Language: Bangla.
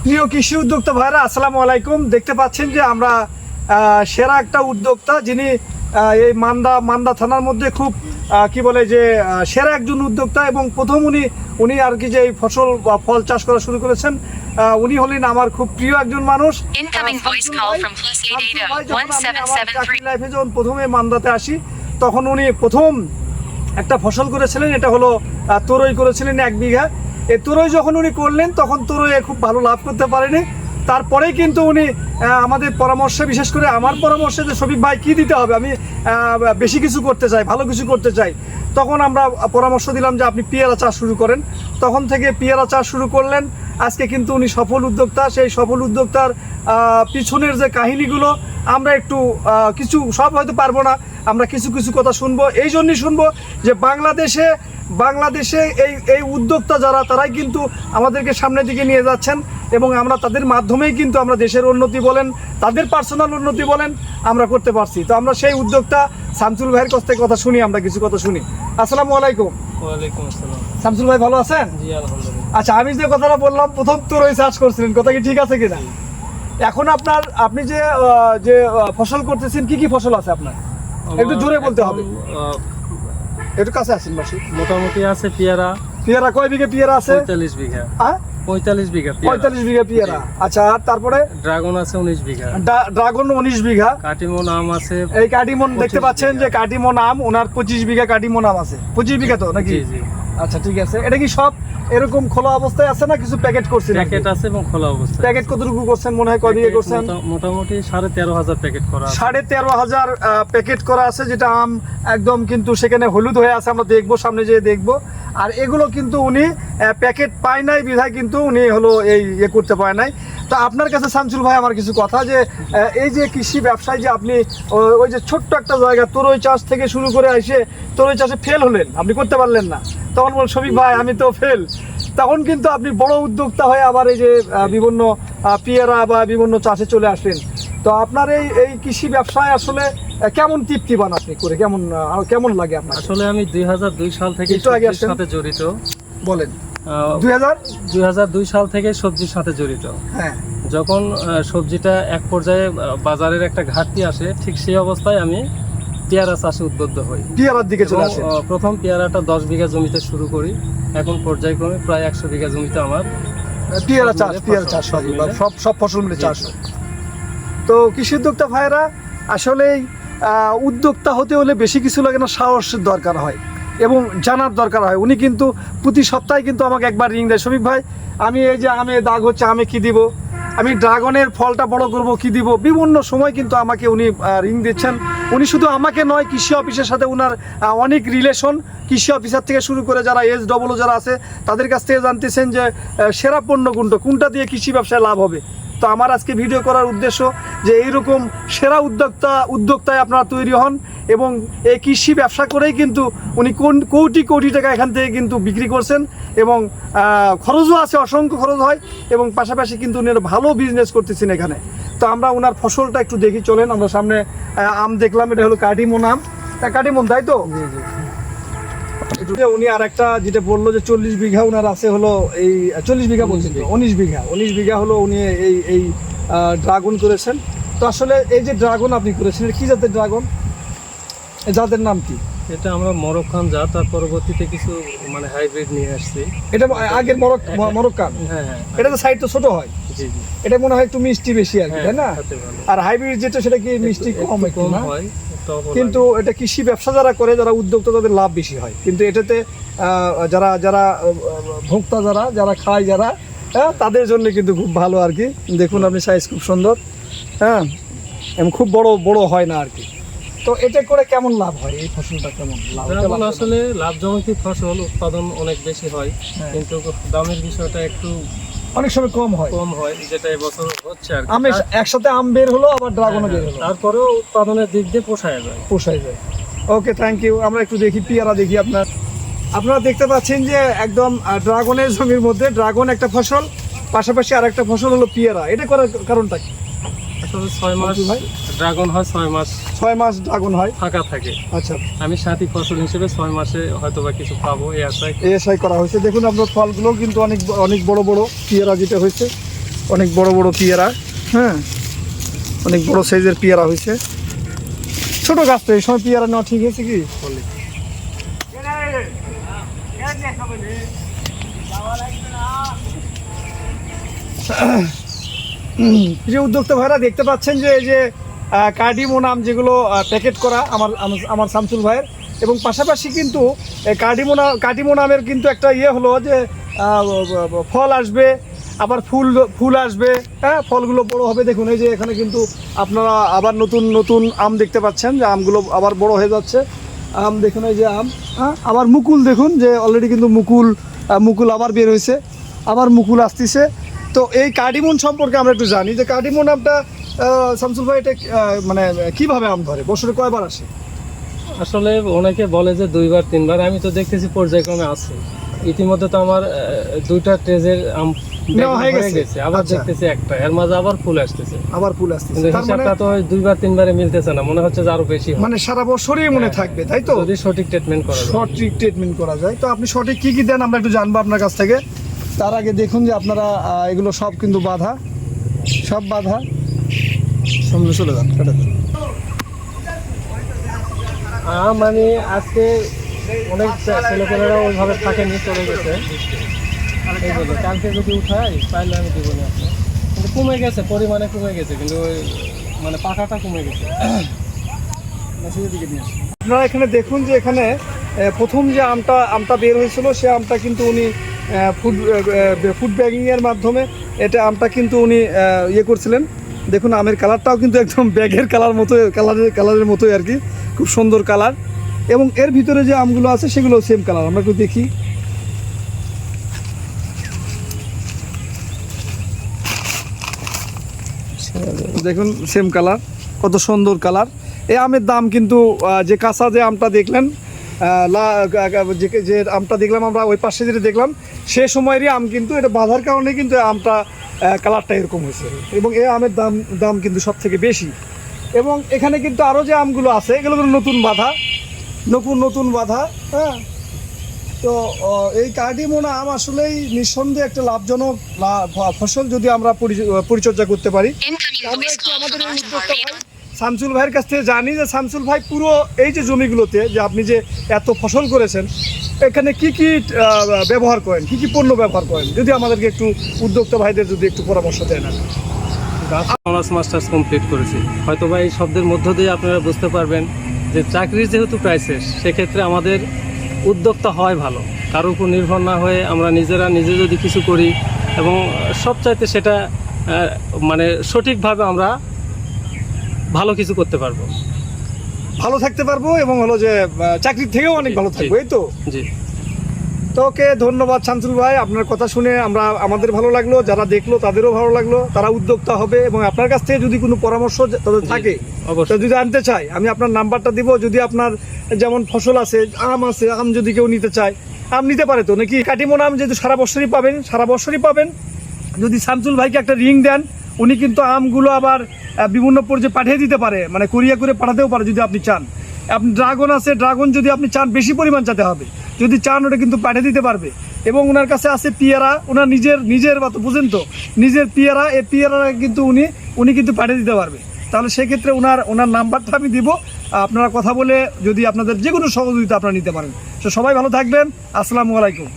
প্রিয় কৃষি উদ্যোক্তা ভাইরা, আসসালামু আলাইকুম। দেখতে পাচ্ছেন যে আমরা সেরা একটা উদ্যোক্তা, যিনি এই মান্দা থানার মধ্যে খুব কি বলে যে সেরা একজন উদ্যোক্তা, এবং প্রথম উনি আর কি যে এই ফসল বা ফল চাষ করা শুরু করেছেন, উনি হলেন আমার খুব প্রিয় একজন মানুষ। লাইফে যখন প্রথমে মান্দাতে আসি, তখন উনি প্রথম একটা ফসল করেছিলেন, এটা হলো তরই করেছিলেন 1 বিঘা। এই তরই যখন উনি করলেন, তখন তরই খুব ভালো লাভ করতে পারেনি। তারপরেই কিন্তু উনি আমাদের পরামর্শে, বিশেষ করে আমার পরামর্শে, যে শফিক ভাই কী দিতে হবে, আমি বেশি কিছু করতে চাই, ভালো কিছু করতে চাই, তখন আমরা পরামর্শ দিলাম যে আপনি পেয়ারা চাষ শুরু করেন। তখন থেকে পেয়ারা চাষ শুরু করলেন। আজকে কিন্তু উনি সফল উদ্যোক্তা। সেই সফল উদ্যোক্তার পিছনের যে কাহিনীগুলো আমরা একটু কিছু, সব হয়তো পারবো না, আমরা কিছু কিছু কথা শুনবো। এই জন্যই শুনবো যে বাংলাদেশে এই উদ্যোক্তা যারা, তারাই কিন্তু আমাদেরকে সামনের দিকে নিয়ে যাচ্ছেন, এবং আমরা তাদের মাধ্যমেই কিন্তু আমরা দেশের উন্নতি বলেন, তাদের পার্সোনাল উন্নতি বলেন, আমরা করতে পারছি। তো আমরা সেই উদ্যোক্তা শামসুল ভাইয়ের কাছ থেকে কথা শুনি, আমরা কিছু কথা শুনি। আসসালামু আলাইকুম। ওয়ালাইকুম আসসালাম। শামসুল ভাই ভালো আছেন? জি আলহামদুলিল্লাহ। আচ্ছা, আমি যে কথাটা বললাম, প্রথম তরই চাষ করছিলেন, কথা কি ঠিক আছে কিনা? এখন আপনি যে ফসল করতেছেন, কি কি ফসল আছে আপনার? একটু জোরে বলতে হবে, একটু কাছে আসেন মাসি। মোটামুটি আছে পেয়ারা কয় বিঘা পেয়ারা আছে? 45 বিঘা। 45 বিঘা 45 বিঘা পেয়ারা। আচ্ছা, আর তারপরে ড্রাগন আছে 19 বিঘা। ড্রাগন 19 বিঘা। কাটিমন আম আছে। এই কাটিমন দেখতে পাচ্ছেন যে কাটিমন আম, ওনার 25 বিঘা কাটিমন আম আছে। 25 বিঘা তো নাকি? জি জি। আচ্ছা, ঠিক আছে। এটা কি সব এরকম খোলা অবস্থায় আছে, না কিছু প্যাকেট করছেন? প্যাকেট আছে এবং খোলা অবস্থায়। প্যাকেট কতটুকু করছেন মনে হয়, কয় বিঘা করছেন? মোটামুটি 13,500 প্যাকেট করা আছে। 13,500 প্যাকেট করা আছে, যেটা আম একদম কিন্তু সেখানে হলুদ হয়ে আছে, আমরা দেখবো, সামনে যেয়ে দেখবো। আর এগুলো কিন্তু উনি প্যাকেট পায় নাই বিধায় কিন্তু উনি হলো এই করতে পারে নাই। তো আপনার কাছে শামসুল ভাই আমার কিছু কথা, যে এই যে কৃষি ব্যবসায় যে আপনি ওই যে ছোট্ট একটা জায়গা তরই চাষ থেকে শুরু করে এসে তরই চাষে ফেল হলেন, আপনি করতে পারলেন না, তখন বল শফিক ভাই আমি তো ফেল, তখন কিন্তু আপনি বড় উদ্যোক্তা হয়ে আবার এই যে বিভিন্ন পেয়ারা বা বিভিন্ন চাষে চলে আসলেন। তো আপনার এই কৃষি ব্যবসায় আসলে কেমন তৃপ্তি পান আপনি করে, কেমন লাগে আপনার? আসলে আমি 2002 সাল থেকে সবজির সাথে জড়িত। বলেন। 2002 সাল থেকে সবজির সাথে জড়িত। হ্যাঁ। যখন সবজিটা এক পর্যায়ে বাজারের একটা ঘাটতি আসে, ঠিক সেই অবস্থায় আমি পেয়ারা চাষে উদ্বুদ্ধ হই। পেয়ারার দিকে চলে আসে। প্রথম পেয়ারাটা 10 বিঘা জমিতে শুরু করি। এখন পর্যায়ক্রমে প্রায় 100 বিঘা জমিতে আমার পেয়ারা চাষ সব ফসল মিলে চাষ হয়। তো কৃষি উদ্যোক্তা ভাইরা, আসলেই উদ্যোক্তা হতে হলে বেশি কিছু লাগে না, সাহসের দরকার হয় এবং জানার দরকার হয়। উনি কিন্তু প্রতি সপ্তাহে কিন্তু আমাকে একবার রিং দেয়, শফিক ভাই আমি এই যে আমে দাগ হচ্ছে, আমে কি দিব, আমি ড্রাগনের ফলটা বড় করব, কি দিব, বিভিন্ন সময় কিন্তু আমাকে উনি রিং দিচ্ছেন। উনি শুধু আমাকে নয়, কৃষি অফিসের সাথে উনার অনেক রিলেশন, কৃষি অফিসার থেকে শুরু করে যারা SW যারা আছে, তাদের কাছ থেকে জানতেছেন যে সেরা পণ্য কোনটা দিয়ে কৃষি ব্যবসায় লাভ হবে। তো আমার আজকে ভিডিও করার উদ্দেশ্য যে এইরকম সেরা উদ্যোক্তায় আপনারা তৈরি হন, এবং এই কৃষি ব্যবসা করেই কিন্তু উনি কোটি টাকা এখান থেকে কিন্তু বিক্রি করছেন, এবং খরচও আছে, অসংখ্য খরচ হয়, এবং পাশাপাশি কিন্তু উনি ভালো বিজনেস করতেছেন এখানে। তো আমরা ওনার ফসলটা একটু দেখি, চলেন। আমরা সামনে আম দেখলাম, এটা হলো কাটিমন আম, কাটিমন, তাই তো? উনি আর একটা যেটা বললো যে 40 বিঘা ওনার আছে, হলো এই 40 বিঘা বলছেন, 19 বিঘা হলো উনি এই ড্রাগন করেছেন। তো আসলে এই যে ড্রাগন আপনি করেছেন, কি জাতের ড্রাগন, জাতের নাম কি? এটা আমরা মরক্কান জাত, তার পরবর্তীতে কিছু মানে হাইব্রিড নিয়ে আসছি। এটা আগের মরক্কান। হ্যাঁ। এটা তো সাইজ তো ছোট হয়। জি জি। এটা মনে হয় একটু মিষ্টি বেশি আর কি, তাই না? আর হাইব্রিড যেটা, সেটা কি মিষ্টি কম হয়, কিন্তু এটা কৃষি ব্যবসা যারা করে, যারা উদ্যোক্তা, তাদের লাভ বেশি হয়। কিন্তু এটাতে যারা ভোক্তা, যারা খায়, তাদের জন্য কিন্তু খুব ভালো আর কি। দেখুন আপনি, সাইজ খুব সুন্দর, হ্যাঁ, এবং খুব বড় হয় না আর কি। তো এটা করে কেমন লাভ হয়, এই ফসলটা কেমন লাভ? আসলে লাভজনক ফসল, উৎপাদন অনেক বেশি হয়, কিন্তু দামের বিষয়টা একটু অনেক সময় কম হয়, যেটা এবছর হচ্ছে আর কি। আমি একসাথে আম বের হলো, আবার ড্রাগনও বের হলো, তারপরেও উৎপাদনের দিক দিয়ে পোষায় যায়। ওকে, থ্যাংক ইউ। আমরা একটু দেখি পেয়ারা, দেখি আপনারা দেখতে পাচ্ছেন যে একদম ড্রাগনের জমির মধ্যে ড্রাগন একটা ফসল, পাশাপাশি আর একটা ফসল হলো পেয়ারা। এটা করার কারণটা কি? আসলে 6 মাস ড্রাগন হয়, 6 মাস ড্রাগন হয়, ফাঁকা থাকে। আচ্ছা, আমি সাথী ফসল হিসেবে 6 মাসে হয়তো বা কিছু পাবো, এই আশায় করা হয়েছে। দেখুন আপনার ফলগুলো কিন্তু অনেক বড় পেয়ারা যেটা হয়েছে, অনেক বড় বড় পেয়ারা, হ্যাঁ অনেক বড় সাইজের পেয়ারা হয়েছে। ছোট গাছ তো এই সময় পেয়ারা নেওয়া ঠিক আছে কি? যে উদ্যোক্তা ভাইরা দেখতে পাচ্ছেন যে এই যে কার্ডিমো নাম যেগুলো প্যাকেট করা আমার শামসুল ভাইয়ের, এবং পাশাপাশি কিন্তু কার্ডিমো নামের কিন্তু একটা ইয়ে হলো যে ফল আসবে, আবার ফুল আসবে, হ্যাঁ ফলগুলো বড় হবে। দেখুন এই যে এখানে কিন্তু আপনারা আবার নতুন নতুন আম দেখতে পাচ্ছেন যে আমগুলো আবার বড় হয়ে যাচ্ছে। আম দেখুন এই যে আম, হ্যাঁ আবার মুকুল দেখুন যে অলরেডি কিন্তু মুকুল আবার বের হয়েছে, আবার মুকুল আসতেছে। তো এই কার্ডিমন সম্পর্কে আমরা একটু জানি যে কার্ডিমন আমটা শামসুল ভাই এটা মানে কিভাবে আম ধরে, বছরে কয়বার আসে? আসলে অনেকে বলে যে 2বার 3বার, আমি তো দেখতেছি পর্যায়ক্রমে আছে। ইতিমধ্যে তো আমার 2টা ট্রেজের আম নেওয়া হয়ে গেছে, আবার আচ্ছা। দেখতেছি একটা, এর মাঝে আবার ফুল আসতেছে। কিন্তু তার মানে হিসাবটা তো 2বার 3বারে মিলতেছে না, মনে হচ্ছে যে আরো বেশি হবে। মানে সারা বছরই মনে থাকবে, তাই তো? যদি সঠিক ট্রিটমেন্ট করা যায়। সঠিক ট্রিটমেন্ট করা যায়। তো আপনি সঠিক কি দেন আমরা একটু জানবো আপনার কাছ থেকে। তার আগে দেখুন যে আপনারা এগুলো সব কিন্তু বাঁধা, সব বাঁধা। সামনে চলে যান, কেটে দেন। মানে আজকে অনেক ছেলেপেলেরা ওইভাবে থাকেনি, চলে গেছে। এই বলে কালকে যদি উঠাই তাহলে আমি দেবো না আপনি, কিন্তু কমে গেছে, পরিমাণে কমে গেছে, কিন্তু ওই মানে পাকাটা কমে গেছে। আপনারা এখানে দেখুন যে এখানে প্রথম যে আমটা বের হয়েছিল সে আমটা কিন্তু উনি ফুড ব্যাগিংয়ের মাধ্যমে আমটা কিন্তু উনি ইয়ে করছিলেন। দেখুন আমের কালারটাও কিন্তু একদম ব্যাগের কালার মতো, কালারের মতোই আর কি, খুব সুন্দর কালার। এবং এর ভিতরে যে আমগুলো আছে সেগুলো সেম কালার। আমরা একটু দেখি, দেখুন সেম কালার, কত সুন্দর কালার। এই আমের দাম কিন্তু যে কাঁচা যে আমটা দেখলেন, যে আমটা দেখলাম আমরা ওই পাশে যেটা দেখলাম সে সময়েরই আম, কিন্তু এটা বাঁধার কারণে কিন্তু আমটা কালারটা এরকম হয়েছে। এবং এই আমের দাম কিন্তু সব থেকে বেশি। এবং এখানে কিন্তু আরও যে আমগুলো আছে এগুলো কিন্তু নতুন বাঁধা, হ্যাঁ। তো এই কার্ডিমোনা আম আসলেই নিঃসন্দেহে একটা লাভজনক ফসল যদি আমরা পরিচর্যা করতে পারি। আমরা একটু আমাদের এই উদ্যোক্তা ভাই শামসুল ভাইয়ের কাছ থেকে জানি যে শামসুল ভাই পুরো এই যে জমিগুলোতে যে আপনি যে এত ফসল করেছেন এখানে কি কি ব্যবহার করেন, কি কি পণ্য ব্যবহার করেন, যদি আমাদেরকে একটু উদ্যোক্তা ভাইদের যদি একটু পরামর্শ দেন। অনার্স মাস্টার্স কমপ্লিট করেছি, হয়তো বা এই শব্দের মধ্য দিয়ে আপনারা বুঝতে পারবেন যে চাকরির যেহেতু ক্রাইসিস, সেক্ষেত্রে আমাদের উদ্যোক্তা হয় ভালো, কারোর উপর নির্ভর না হয়ে আমরা নিজে যদি কিছু করি, এবং সবচাইতে সেটা মানে সঠিকভাবে আমরা ভালো কিছু করতে পারবো, ভালো থাকতে পারবো, এবং হলো যে চাকরির থেকেও অনেক ভালো থাকবো, এই তো? জি। তো ওকে, ধন্যবাদ শামসুল ভাই। আপনার কথা শুনে আমাদের ভালো লাগলো, যারা দেখলো তাদেরও ভালো লাগলো, তারা উদ্যোক্তা হবে। এবং আপনার কাছ থেকে যদি কোনো পরামর্শ তাদের থাকে, অবশ্যই যদি আনতে চায়, আমি আপনার নাম্বারটা দিব। যদি আপনার যেমন ফসল আছে, আম যদি কেউ নিতে চায়, আম নিতে পারে তো নাকি? কাটিমন আম যেহেতু সারা বছরই পাবেন। যদি শামসুল ভাইকে একটা রিং দেন, উনি কিন্তু আমগুলো আবার বিভিন্ন পর্যায়ে পাঠিয়ে দিতে পারে, মানে কুরিয়ার করে পাঠাতেও পারে যদি আপনি চান। আপনি ড্রাগন আছে, ড্রাগন যদি আপনি চান বেশি পরিমাণ যেতে হবে, যদি চান ওটা কিন্তু পাঠিয়ে দিতে পারবে। এবং ওনার কাছে আছে পেয়ারা, ওনার নিজের মতো, বুঝেন তো, নিজের পেয়ারা, এই পেয়ারা কিন্তু উনি কিন্তু পাঠিয়ে দিতে পারবে। তাহলে সেক্ষেত্রে ওনার নাম্বারটা আমি দিব, আপনারা কথা বলে যদি আপনাদের যে কোনো সহযোগিতা আপনারা নিতে পারেন। তো সবাই ভালো থাকবেন, আসসালামু আলাইকুম।